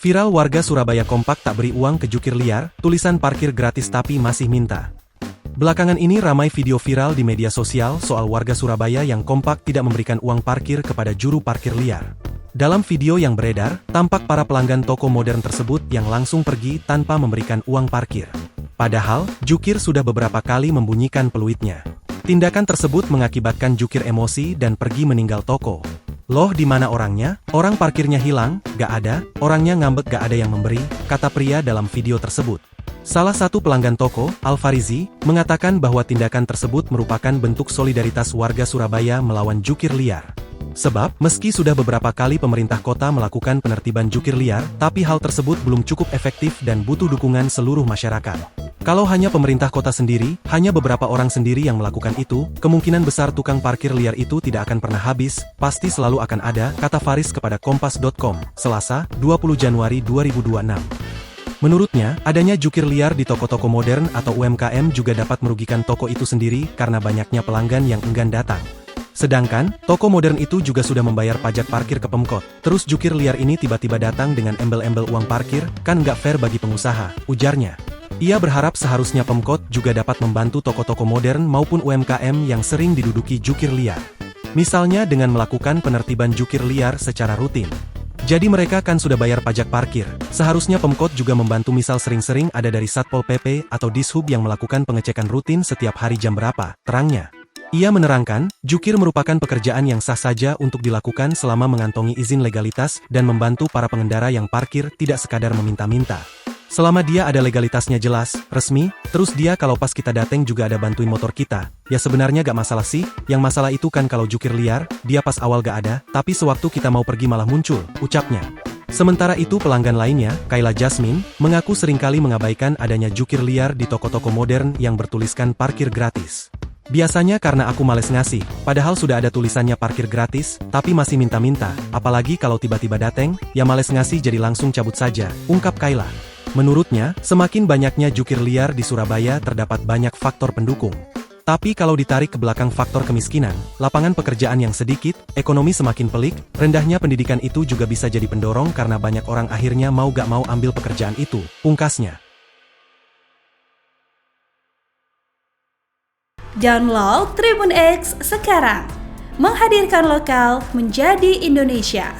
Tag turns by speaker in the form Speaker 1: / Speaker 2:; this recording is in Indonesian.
Speaker 1: Viral warga Surabaya kompak tak beri uang ke jukir liar, tulisan parkir gratis tapi masih minta. Belakangan ini ramai video viral di media sosial soal warga Surabaya yang kompak tidak memberikan uang parkir kepada juru parkir liar. Dalam video yang beredar, tampak para pelanggan toko modern tersebut yang langsung pergi tanpa memberikan uang parkir. Padahal, jukir sudah beberapa kali membunyikan peluitnya. Tindakan tersebut mengakibatkan jukir emosi dan pergi meninggal toko. "Loh, di mana orangnya? Orang parkirnya hilang, gak ada, orangnya ngambek gak ada yang memberi," kata pria dalam video tersebut. Salah satu pelanggan toko, Alfarizi, mengatakan bahwa tindakan tersebut merupakan bentuk solidaritas warga Surabaya melawan jukir liar. Sebab, meski sudah beberapa kali pemerintah kota melakukan penertiban jukir liar, tapi hal tersebut belum cukup efektif dan butuh dukungan seluruh masyarakat. Kalau hanya pemerintah kota sendiri, hanya beberapa orang sendiri yang melakukan itu, kemungkinan besar tukang parkir liar itu tidak akan pernah habis, pasti selalu akan ada, kata Faris kepada Kompas.com, Selasa, 20 Januari 2026. Menurutnya, adanya jukir liar di toko-toko modern atau UMKM juga dapat merugikan toko itu sendiri karena banyaknya pelanggan yang enggan datang. Sedangkan, toko modern itu juga sudah membayar pajak parkir ke Pemkot. Terus jukir liar ini tiba-tiba datang dengan embel-embel uang parkir, kan nggak fair bagi pengusaha, ujarnya. Ia berharap seharusnya Pemkot juga dapat membantu toko-toko modern maupun UMKM yang sering diduduki jukir liar. Misalnya dengan melakukan penertiban jukir liar secara rutin. Jadi mereka kan sudah bayar pajak parkir, seharusnya Pemkot juga membantu, misal sering-sering ada dari Satpol PP atau Dishub yang melakukan pengecekan rutin setiap hari jam berapa, terangnya. Ia menerangkan, jukir merupakan pekerjaan yang sah saja untuk dilakukan selama mengantongi izin legalitas dan membantu para pengendara yang parkir tidak sekadar meminta-minta. Selama dia ada legalitasnya jelas, resmi, terus dia kalau pas kita dateng juga ada bantuin motor kita, ya sebenarnya gak masalah sih, yang masalah itu kan kalau jukir liar, dia pas awal gak ada, tapi sewaktu kita mau pergi malah muncul, ucapnya. Sementara itu pelanggan lainnya, Kayla Jasmine, mengaku seringkali mengabaikan adanya jukir liar di toko-toko modern yang bertuliskan parkir gratis. "Biasanya karena aku males ngasih, padahal sudah ada tulisannya parkir gratis, tapi masih minta-minta, apalagi kalau tiba-tiba dateng, ya males ngasih jadi langsung cabut saja," ungkap Kayla. Menurutnya, semakin banyaknya jukir liar di Surabaya terdapat banyak faktor pendukung. Tapi kalau ditarik ke belakang faktor kemiskinan, lapangan pekerjaan yang sedikit, ekonomi semakin pelik, rendahnya pendidikan itu juga bisa jadi pendorong karena banyak orang akhirnya mau gak mau ambil pekerjaan itu, pungkasnya.
Speaker 2: Download Tribun X sekarang, menghadirkan lokal menjadi Indonesia.